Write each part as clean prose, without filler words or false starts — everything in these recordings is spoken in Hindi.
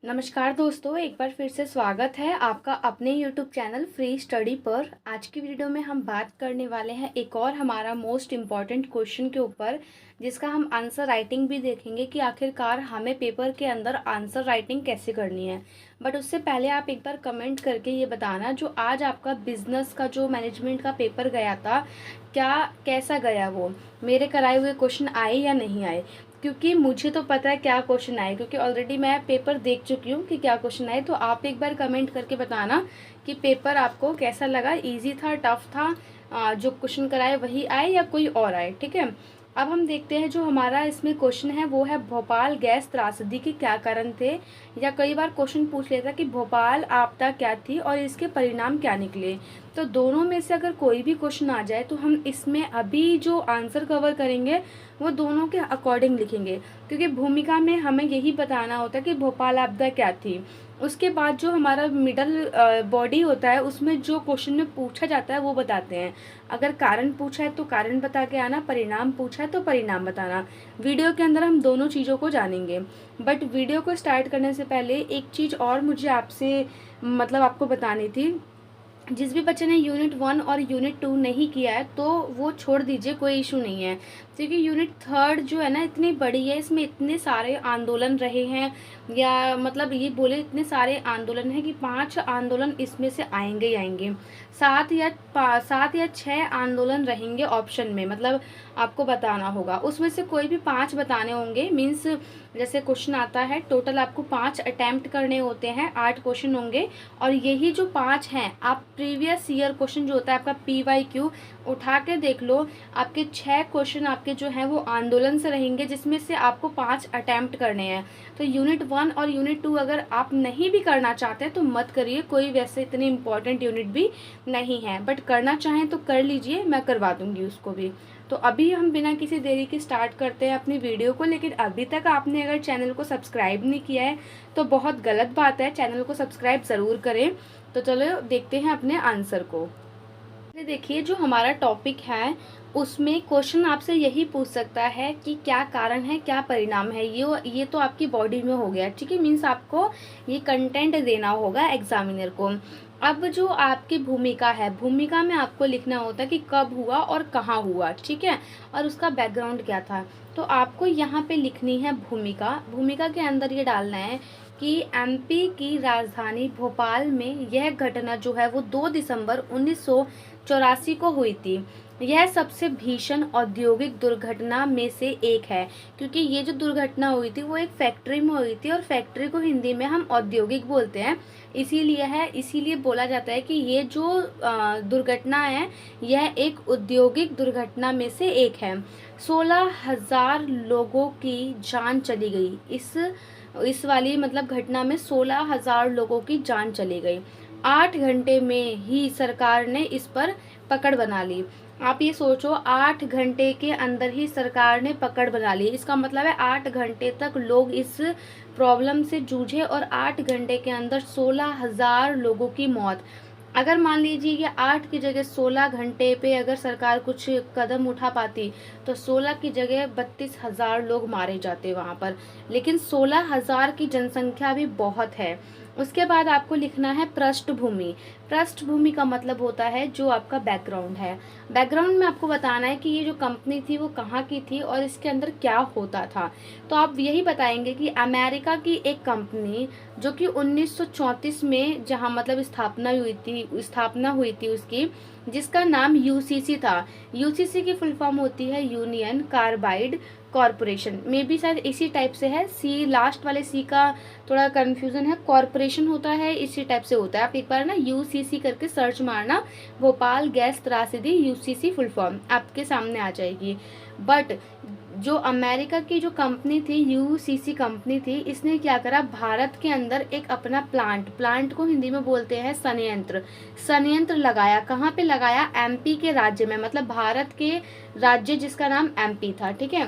नमस्कार दोस्तों, एक बार फिर से स्वागत है आपका अपने YouTube चैनल फ्री स्टडी पर। आज की वीडियो में हम बात करने वाले हैं एक और हमारा मोस्ट इम्पॉर्टेंट क्वेश्चन के ऊपर, जिसका हम आंसर राइटिंग भी देखेंगे कि आखिरकार हमें पेपर के अंदर आंसर राइटिंग कैसे करनी है। बट उससे पहले आप एक बार कमेंट करके ये बताना, जो आज आपका बिजनेस का जो मैनेजमेंट का पेपर गया था, क्या कैसा गया वो, मेरे कराए हुए क्वेश्चन आए या नहीं आए। क्योंकि मुझे तो पता है क्या क्वेश्चन आए, क्योंकि ऑलरेडी मैं पेपर देख चुकी हूँ कि क्या क्वेश्चन आए। तो आप एक बार कमेंट करके बताना कि पेपर आपको कैसा लगा, इजी था, टफ था, जो क्वेश्चन कराए वही आए या कोई और आए। ठीक है, अब हम देखते हैं जो हमारा इसमें क्वेश्चन है वो है भोपाल गैस त्रासदी के क्या कारण थे। या कई बार क्वेश्चन पूछ लेता कि भोपाल आपदा क्या थी और इसके परिणाम क्या निकले। तो दोनों में से अगर कोई भी क्वेश्चन आ जाए तो हम इसमें अभी जो आंसर कवर करेंगे वो दोनों के अकॉर्डिंग लिखेंगे, क्योंकि भूमिका में हमें यही बताना होता है कि भोपाल आपदा क्या थी। उसके बाद जो हमारा मिडल बॉडी होता है उसमें जो क्वेश्चन में पूछा जाता है वो बताते हैं। अगर कारण पूछा है तो कारण बता के आना, परिणाम पूछा है तो परिणाम बताना। वीडियो के अंदर हम दोनों चीज़ों को जानेंगे। बट वीडियो को स्टार्ट करने से पहले एक चीज़ और मुझे आपसे आपको बतानी थी। जिस भी बच्चे ने यूनिट 1 और यूनिट 2 नहीं किया है तो वो छोड़ दीजिए, कोई इशू नहीं है। क्योंकि यूनिट 3 जो है ना इतनी बड़ी है, इसमें इतने सारे आंदोलन रहे हैं, या ये बोले इतने सारे आंदोलन हैं कि 5 आंदोलन इसमें से आएंगे ही आएंगे। 7 या 6 आंदोलन रहेंगे ऑप्शन में, आपको बताना होगा। उसमें से कोई भी 5 बताने होंगे। मीन्स जैसे क्वेश्चन आता है, टोटल आपको 5 अटैम्प्ट करने होते हैं, 8 क्वेश्चन होंगे। और यही जो 5 हैं, आप प्रीवियस ईयर क्वेश्चन जो होता है आपका PYQ उठा के देख लो, आपके 6 क्वेश्चन आपके जो हैं वो आंदोलन से रहेंगे, जिसमें से आपको 5 अटैम्प्ट करने हैं। तो यूनिट 1 और यूनिट 2 अगर आप नहीं भी करना चाहते हैं तो मत करिए, कोई वैसे इतनी इंपॉर्टेंट यूनिट भी नहीं है। बट करना चाहें तो कर लीजिए, मैं करवा दूंगी उसको भी। तो अभी हम बिना किसी देरी के स्टार्ट करते हैं अपनी वीडियो को। लेकिन अभी तक आपने अगर चैनल को सब्सक्राइब नहीं किया है तो बहुत गलत बात है, चैनल को सब्सक्राइब ज़रूर करें। तो चलो देखते हैं अपने आंसर को। देखिए, जो हमारा टॉपिक है उसमें क्वेश्चन आपसे यही पूछ सकता है कि क्या कारण है, क्या परिणाम है। ये तो आपकी बॉडी में हो गया, ठीक है। मीन्स आपको ये कंटेंट देना होगा एग्जामिनर को। अब जो आपकी भूमिका है, भूमिका में आपको लिखना होता है कि कब हुआ और कहाँ हुआ, ठीक है, और उसका बैकग्राउंड क्या था। तो आपको यहाँ पे लिखनी है भूमिका। भूमिका के अंदर ये डालना है कि MP की राजधानी भोपाल में यह घटना जो है वो 2 दिसंबर 1984 को हुई थी। यह सबसे भीषण औद्योगिक दुर्घटना में से एक है, क्योंकि ये जो दुर्घटना हुई थी वो एक फैक्ट्री में हुई थी, और फैक्ट्री को हिंदी में हम औद्योगिक बोलते हैं। इसीलिए बोला जाता है कि ये जो दुर्घटना है यह एक औद्योगिक दुर्घटना में से एक है। 16,000 लोगों की जान चली गई। इस वाली घटना में 16,000 लोगों की जान चली गई। 8 घंटे में ही सरकार ने इस पर पकड़ बना ली। आप ये सोचो, 8 घंटे के अंदर ही सरकार ने पकड़ बना ली। इसका मतलब है 8 घंटे तक लोग इस प्रॉब्लम से जूझे और 8 घंटे के अंदर 16,000 लोगों की मौत। अगर मान लीजिए ये 8 की जगह 16 घंटे पे अगर सरकार कुछ कदम उठा पाती तो 16 की जगह 32,000 लोग मारे जाते वहाँ पर। लेकिन 16,000 की जनसंख्या भी बहुत है। उसके बाद आपको लिखना है पृष्ठभूमि। पृष्ठभूमि का मतलब होता है जो आपका बैकग्राउंड है। बैकग्राउंड में आपको बताना है कि ये जो कंपनी थी वो कहाँ की थी और इसके अंदर क्या होता था। तो आप यही बताएंगे कि अमेरिका की एक कंपनी जो कि 1934 में जहाँ स्थापना हुई थी उसकी, जिसका नाम UCC था। UCC की फुल फॉर्म होती है union carbide corporation. May be शायद इसी टाइप से है, सी लास्ट वाले सी का थोड़ा कंफ्यूजन है, कॉरपोरेशन होता है, इसी टाइप से होता है। आप एक बार ना UCC करके सर्च मारना, भोपाल गैस त्रासदी UCC फुल फॉर्म आपके सामने आ जाएगी। बट जो अमेरिका की जो कंपनी थी, UCC कंपनी थी, इसने क्या करा, भारत के अंदर एक अपना प्लांट को हिंदी में बोलते हैं संयंत्र लगाया। कहाँ पे लगाया? MP के राज्य में, भारत के राज्य जिसका नाम MP था, ठीक है।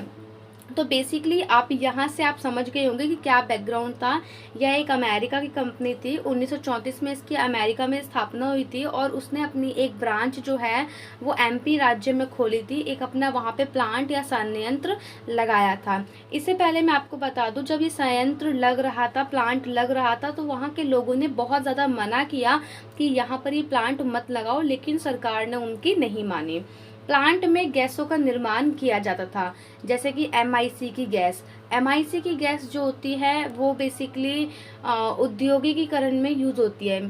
तो बेसिकली आप यहाँ से आप समझ गए होंगे कि क्या बैकग्राउंड था। यह एक अमेरिका की कंपनी थी। 1934 में इसकी अमेरिका में स्थापना हुई थी और उसने अपनी एक ब्रांच जो है वो एमपी राज्य में खोली थी, एक अपना वहाँ पे प्लांट या संयंत्र लगाया था। इससे पहले मैं आपको बता दूँ, जब ये संयंत्र लग रहा था, प्लांट लग रहा था, तो वहाँ के लोगों ने बहुत ज़्यादा मना किया कि यहाँ पर ये प्लांट मत लगाओ, लेकिन सरकार ने उनकी नहीं मानी। प्लांट में गैसों का निर्माण किया जाता था, जैसे कि एमआईसी की गैस। एमआईसी की गैस जो होती है वो बेसिकली औद्योगिकीकरण में यूज़ होती है,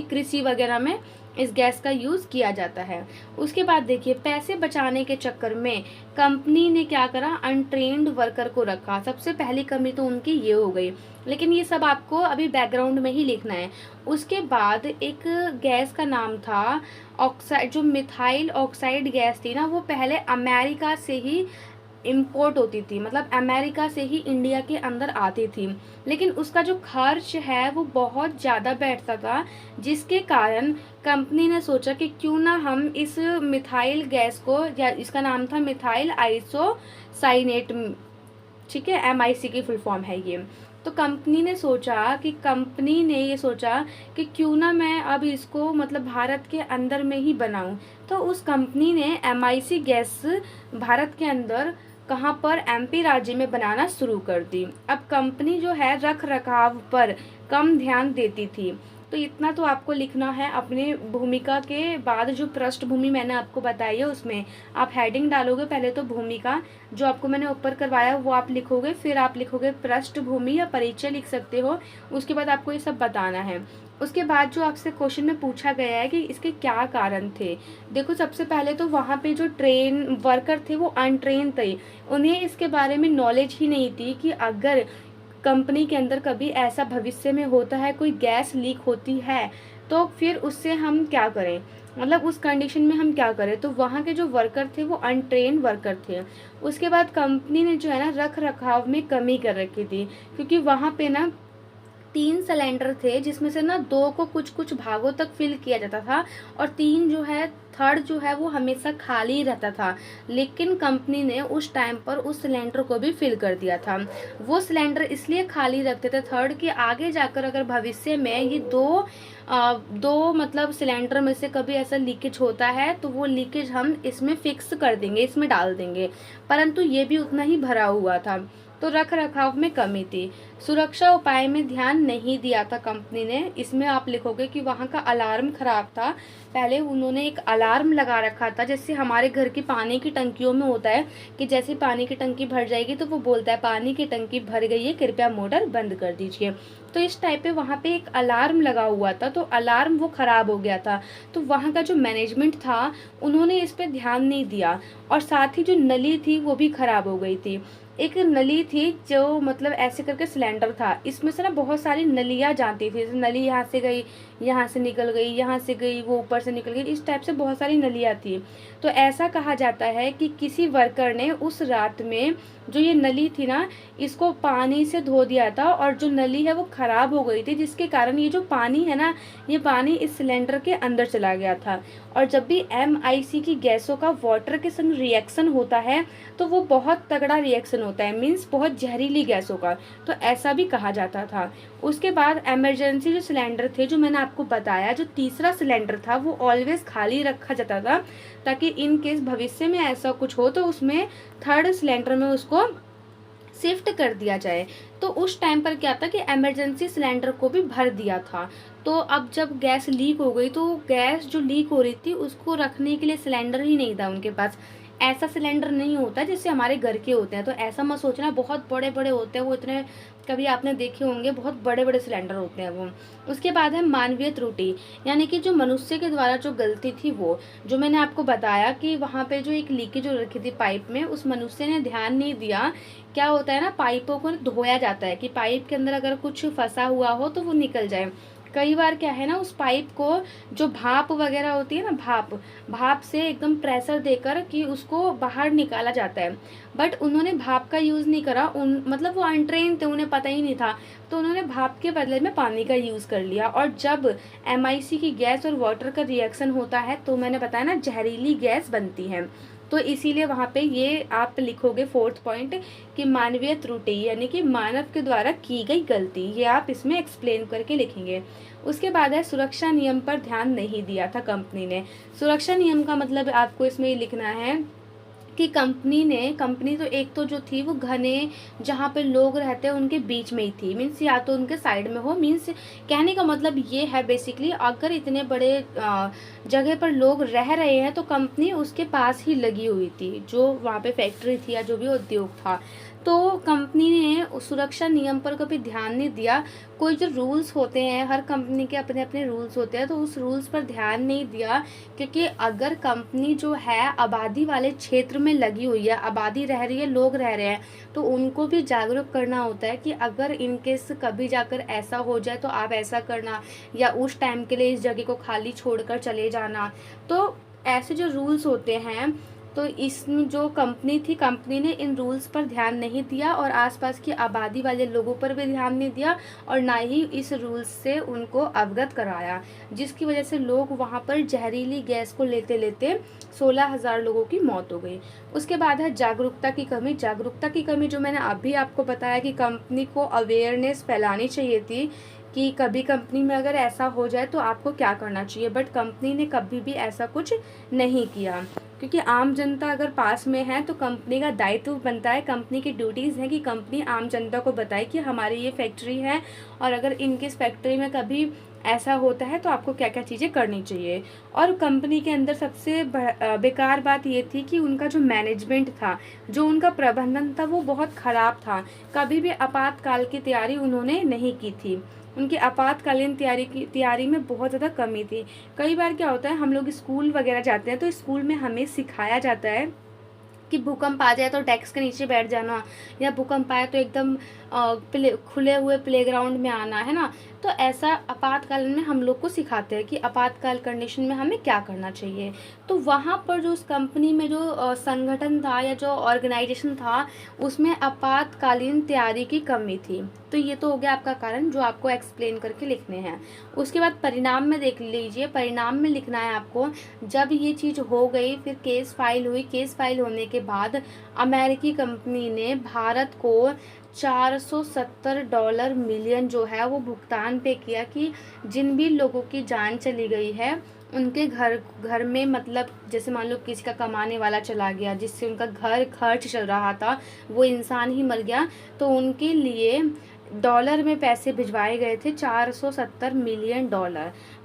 कृषि वगैरह में इस गैस का यूज़ किया जाता है। उसके बाद देखिए, पैसे बचाने के चक्कर में कंपनी ने क्या करा, अनट्रेन्ड वर्कर को रखा। सबसे पहली कमी तो उनकी ये हो गई, लेकिन ये सब आपको अभी बैकग्राउंड में ही लिखना है। उसके बाद एक गैस का नाम था ऑक्साइड, जो मिथाइल ऑक्साइड गैस थी ना, वो पहले अमेरिका से ही इम्पोर्ट होती थी, मतलब अमेरिका से ही इंडिया के अंदर आती थी, लेकिन उसका जो खर्च है वो बहुत ज़्यादा बैठता था, जिसके कारण कंपनी ने सोचा कि क्यों ना हम इस मिथाइल गैस को, या इसका नाम था मिथाइल आइसोसाइनेट, ठीक है, एमआईसी की फुल फॉर्म है ये। तो कंपनी ने ये सोचा कि क्यों ना मैं अब इसको मतलब भारत के अंदर में ही बनाऊं। तो उस कंपनी ने एमआईसी गैस भारत के अंदर कहाँ पर, एमपी राज्य में बनाना शुरू कर दी। अब कंपनी जो है रख रखाव पर कम ध्यान देती थी। तो इतना तो आपको लिखना है। अपने भूमिका के बाद जो पृष्ठभूमि मैंने आपको बताई है उसमें आप हेडिंग डालोगे। पहले तो भूमिका जो आपको मैंने ऊपर करवाया वो आप लिखोगे, फिर आप लिखोगे पृष्ठभूमि या परिचय लिख सकते हो। उसके बाद आपको ये सब बताना है। उसके बाद जो आपसे क्वेश्चन में पूछा गया है कि इसके क्या कारण थे। देखो, सबसे पहले तो वहाँ पे जो ट्रेन वर्कर थे वो अनट्रेन थे, उन्हें इसके बारे में नॉलेज ही नहीं थी कि अगर कंपनी के अंदर कभी ऐसा भविष्य में होता है, कोई गैस लीक होती है, तो फिर उससे हम क्या करें, मतलब उस कंडीशन में हम क्या करें। तो वहाँ के जो वर्कर थे वो अनट्रेन वर्कर थे। उसके बाद कंपनी ने जो है ना रख रखाव में कमी कर रखी थी, क्योंकि वहाँ पे ना 3 सिलेंडर थे, जिसमें से ना 2 को कुछ कुछ भागों तक फिल किया जाता था और 3 जो है, थर्ड जो है वो हमेशा खाली रहता था। लेकिन कंपनी ने उस टाइम पर उस सिलेंडर को भी फिल कर दिया था। वो सिलेंडर इसलिए खाली रखते थे थर्ड, कि आगे जाकर अगर भविष्य में ये दो मतलब सिलेंडर में से कभी ऐसा लीकेज होता है तो वो लीकेज हम इसमें फिक्स कर देंगे, इसमें डाल देंगे। परंतु ये भी उतना ही भरा हुआ था, तो रख रखाव में कमी थी। सुरक्षा उपाय में ध्यान नहीं दिया था कंपनी ने। इसमें आप लिखोगे कि वहाँ का अलार्म खराब था। पहले उन्होंने एक अलार्म लगा रखा था, जैसे हमारे घर की पानी की टंकियों में होता है कि जैसे पानी की टंकी भर जाएगी तो वो बोलता है पानी की टंकी भर गई है, कृपया मोटर बंद कर दीजिए। तो इस टाइप पे वहाँ पे एक अलार्म लगा हुआ था, तो अलार्म वो ख़राब हो गया था। तो वहाँ का जो मैनेजमेंट था उन्होंने इस पर ध्यान नहीं दिया, और साथ ही जो नली थी वो भी ख़राब हो गई थी। एक नली थी जो मतलब ऐसे करके सिलेंडर था, इसमें से ना बहुत सारी नलियाँ जाती थी। नली यहाँ से गई, यहाँ से निकल गई, यहाँ से गई, वो ऊपर से निकल गई, इस टाइप से बहुत सारी नलियाँ थी। तो ऐसा कहा जाता है कि किसी वर्कर ने उस रात में जो ये नली थी ना, इसको पानी से धो दिया था और जो नली है वो ख़राब हो गई थी, जिसके कारण ये जो पानी है ना, ये पानी इस सिलेंडर के अंदर चला गया था। और जब भी एमआईसी की गैसों का वाटर के संग रिएक्शन होता है तो वो बहुत तगड़ा रिएक्शन होता है, मीन्स बहुत जहरीली गैसों का, तो ऐसा भी कहा जाता था। उसके बाद इमरजेंसी जो सिलेंडर थे, जो मैंने आपको बताया, जो तीसरा सिलेंडर था वो ऑलवेज खाली रखा जाता था, ताकि इन केस भविष्य में ऐसा कुछ हो तो उसमें थर्ड सिलेंडर में उसको शिफ्ट कर दिया जाए। तो उस टाइम पर क्या था कि इमरजेंसी सिलेंडर को भी भर दिया था। तो अब जब गैस लीक हो गई तो गैस जो लीक हो रही थी उसको रखने के लिए सिलेंडर ही नहीं था उनके पास। ऐसा सिलेंडर नहीं होता जैसे हमारे घर के होते हैं, तो ऐसा मत सोचना बहुत बड़े बड़े होते हैं वो, इतने कभी आपने देखे होंगे, बहुत बड़े बड़े सिलेंडर होते हैं वो। उसके बाद है मानवीय त्रुटि, यानी कि जो मनुष्य के द्वारा जो गलती थी वो, जो मैंने आपको बताया कि वहाँ पे जो एक लीकेज हो रखी थी पाइप में, उस मनुष्य ने ध्यान नहीं दिया। क्या होता है ना, पाइपों को धोया जाता है कि पाइप के अंदर अगर कुछ फंसा हुआ हो तो वो निकल जाए। कई बार क्या है ना, उस पाइप को जो भाप वगैरह होती है ना, भाप से एकदम प्रेशर देकर कि उसको बाहर निकाला जाता है, बट उन्होंने भाप का यूज़ नहीं करा। मतलब वो अनट्रेन थे, उन्हें पता ही नहीं था, तो उन्होंने भाप के बदले में पानी का यूज़ कर लिया। और जब एमआईसी की गैस और वाटर का रिएक्शन होता है तो मैंने बताया ना, जहरीली गैस बनती है। तो इसीलिए वहाँ पे ये आप लिखोगे 4th पॉइंट कि मानवीय त्रुटि यानी कि मानव के द्वारा की गई गलती, ये आप इसमें एक्सप्लेन करके लिखेंगे। उसके बाद है सुरक्षा नियम पर ध्यान नहीं दिया था कंपनी ने। सुरक्षा नियम का मतलब आपको इसमें ये लिखना है कि कंपनी तो एक तो जो थी वो घने जहाँ पे लोग रहते हैं उनके बीच में ही थी, मीन्स या तो उनके साइड में हो, मीन्स कहने का मतलब ये है बेसिकली अगर इतने बड़े जगह पर लोग रह रहे हैं तो कंपनी उसके पास ही लगी हुई थी, जो वहाँ पे फैक्ट्री थी या जो भी उद्योग था। तो कंपनी ने सुरक्षा नियम पर कभी ध्यान नहीं दिया। कोई जो रूल्स होते हैं, हर कंपनी के अपने अपने रूल्स होते हैं, तो उस रूल्स पर ध्यान नहीं दिया, क्योंकि अगर कंपनी जो है आबादी वाले क्षेत्र में लगी हुई है, आबादी रह रही है, लोग रह रहे हैं, तो उनको भी जागरूक करना होता है कि अगर इनकेस कभी जाकर ऐसा हो जाए तो आप ऐसा करना, या उस टाइम के लिए इस जगह को खाली छोड़कर चले जाना। तो ऐसे जो रूल्स होते हैं, तो इसमें जो कंपनी ने इन रूल्स पर ध्यान नहीं दिया और आसपास की आबादी वाले लोगों पर भी ध्यान नहीं दिया, और ना ही इस रूल्स से उनको अवगत कराया, जिसकी वजह से लोग वहां पर जहरीली गैस को लेते लेते 16,000 लोगों की मौत हो गई। उसके बाद है जागरूकता की कमी। जागरूकता की कमी जो मैंने अभी आपको बताया कि कंपनी को अवेयरनेस फैलानी चाहिए थी कि कभी कंपनी में अगर ऐसा हो जाए तो आपको क्या करना चाहिए, बट कंपनी ने कभी भी ऐसा कुछ नहीं किया, क्योंकि आम जनता अगर पास में है तो कंपनी का दायित्व बनता है, कंपनी की ड्यूटीज़ है कि कंपनी आम जनता को बताए कि हमारी ये फैक्ट्री है और अगर इनकी इस फैक्ट्री में कभी ऐसा होता है तो आपको क्या क्या चीज़ें करनी चाहिए। और कंपनी के अंदर सबसे बेकार बात ये थी कि उनका जो मैनेजमेंट था, जो उनका प्रबंधन था, वो बहुत ख़राब था। कभी भी आपातकाल की तैयारी उन्होंने नहीं की थी, उनकी आपातकालीन तैयारी में बहुत ज़्यादा कमी थी। कई बार क्या होता है, हम लोग स्कूल वगैरह जाते हैं तो स्कूल में हमें सिखाया जाता है कि भूकंप आ जाए तो डेस्क के नीचे बैठ जाना, या भूकंप आए तो एकदम खुले हुए प्लेग्राउंड में आना, है ना। तो ऐसा आपातकाल में हम लोग को सिखाते हैं कि आपातकाल कंडीशन में हमें क्या करना चाहिए। तो वहाँ पर जो उस कंपनी में जो संगठन था या जो ऑर्गेनाइजेशन था, उसमें आपातकालीन तैयारी की कमी थी। तो ये तो हो गया आपका कारण जो आपको एक्सप्लेन करके लिखने हैं। उसके बाद परिणाम में देख लीजिए। परिणाम में लिखना है आपको, जब ये चीज़ हो गई फिर केस फाइल हुई। केस फाइल होने के बाद अमेरिकी कंपनी ने भारत को $470 मिलियन जो है वो भुगतान पे किया कि जिन भी लोगों की जान चली गई है उनके घर में, मतलब जैसे मान लो किसी का कमाने वाला चला गया, जिससे उनका घर खर्च चल रहा था, वो इंसान ही मर गया, तो उनके लिए डॉलर में पैसे भिजवाए गए थे $470 मिलियन,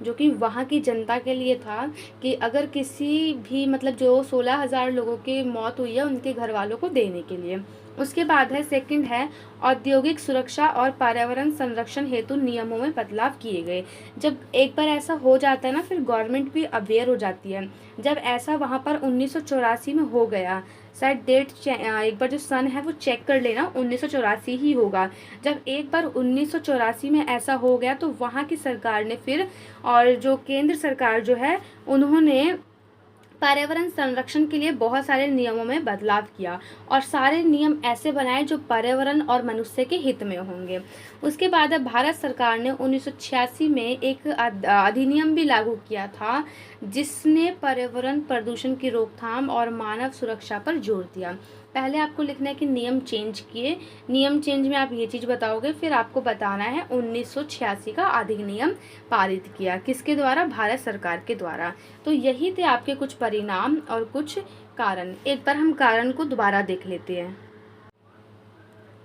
जो कि वहाँ की जनता के लिए था कि अगर किसी भी, मतलब जो 16,000 लोगों की मौत हुई है उनके घर वालों को देने के लिए। उसके बाद है सेकंड है औद्योगिक सुरक्षा और पर्यावरण संरक्षण हेतु नियमों में बदलाव किए गए। जब एक बार ऐसा हो जाता है ना, फिर गवर्नमेंट भी अवेयर हो जाती है। जब ऐसा वहाँ पर 1984 में हो गया, शायद डेट एक बार जो सन है वो चेक कर लेना, 1984 ही होगा। जब एक बार 1984 में ऐसा हो गया तो वहाँ की सरकार ने फिर, और जो केंद्र सरकार जो है, उन्होंने पर्यावरण संरक्षण के लिए बहुत सारे नियमों में बदलाव किया और सारे नियम ऐसे बनाए जो पर्यावरण और मनुष्य के हित में होंगे। उसके बाद अब भारत सरकार ने 1986 में एक अधिनियम भी लागू किया था, जिसने पर्यावरण प्रदूषण की रोकथाम और मानव सुरक्षा पर जोर दिया। पहले आपको लिखना है कि नियम चेंज किए। नियम चेंज में आप ये चीज़ बताओगे, फिर आपको बताना है 1986 का अधिनियम पारित किया किसके द्वारा, भारत सरकार के द्वारा। तो यही थे आपके कुछ परिणाम और कुछ कारण। एक बार हम कारण को दोबारा देख लेते हैं।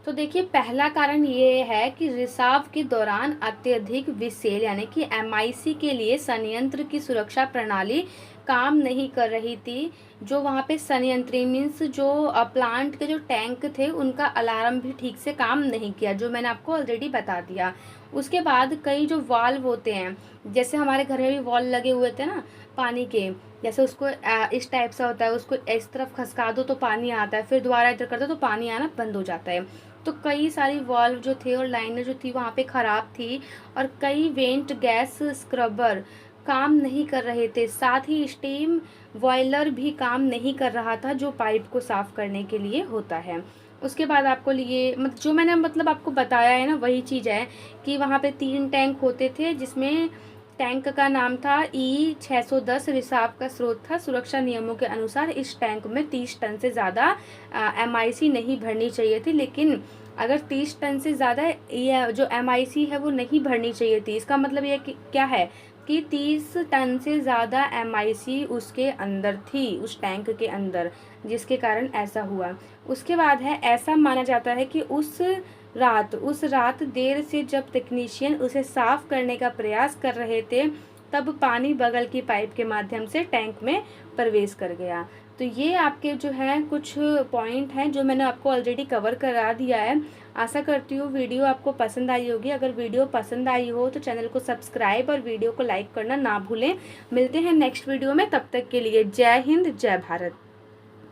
तो देखिए, पहला कारण ये है कि रिसाव के दौरान अत्यधिक विसेल यानी कि MIC के लिए संयंत्र की सुरक्षा प्रणाली काम नहीं कर रही थी। जो वहाँ पे संयंत्री मीन्स जो प्लांट के जो टैंक थे उनका अलार्म भी ठीक से काम नहीं किया, जो मैंने आपको ऑलरेडी बता दिया। उसके बाद कई जो वाल्व होते हैं, जैसे हमारे घर में भी वाल्व लगे हुए थे ना पानी के, जैसे उसको इस टाइप से होता है, उसको इस तरफ खसका दो तो पानी आता है, फिर दोबारा इधर कर दो तो पानी आना बंद हो जाता है। तो कई सारी वाल्व जो थे और लाइनें जो थी वहाँ पे ख़राब थी, और कई वेंट गैस स्क्रबर काम नहीं कर रहे थे। साथ ही स्टीम बॉयलर भी काम नहीं कर रहा था, जो पाइप को साफ़ करने के लिए होता है। उसके बाद आपको लिए जो मैंने आपको बताया है ना, वही चीज़ है कि वहाँ पे 3 टैंक होते थे, जिसमें टैंक का नाम था E610, रिसाव का स्रोत था। सुरक्षा नियमों के अनुसार इस टैंक में 30 टन से ज़्यादा MIC नहीं भरनी चाहिए थी, लेकिन अगर 30 टन से ज़्यादा ये जो MIC है वो नहीं भरनी चाहिए थी, इसका मतलब ये क्या है कि 30 टन से ज़्यादा MIC उसके अंदर थी, उस टैंक के अंदर, जिसके कारण ऐसा हुआ। उसके बाद है, ऐसा माना जाता है कि उस रात देर से जब टेक्नीशियन उसे साफ करने का प्रयास कर रहे थे, तब पानी बगल की पाइप के माध्यम से टैंक में प्रवेश कर गया। तो ये आपके जो है कुछ पॉइंट हैं जो मैंने आपको ऑलरेडी कवर करा दिया है। आशा करती हूँ वीडियो आपको पसंद आई होगी। अगर वीडियो पसंद आई हो तो चैनल को सब्सक्राइब और वीडियो को लाइक करना ना भूलें। मिलते हैं नेक्स्ट वीडियो में, तब तक के लिए जय हिंद, जय भारत।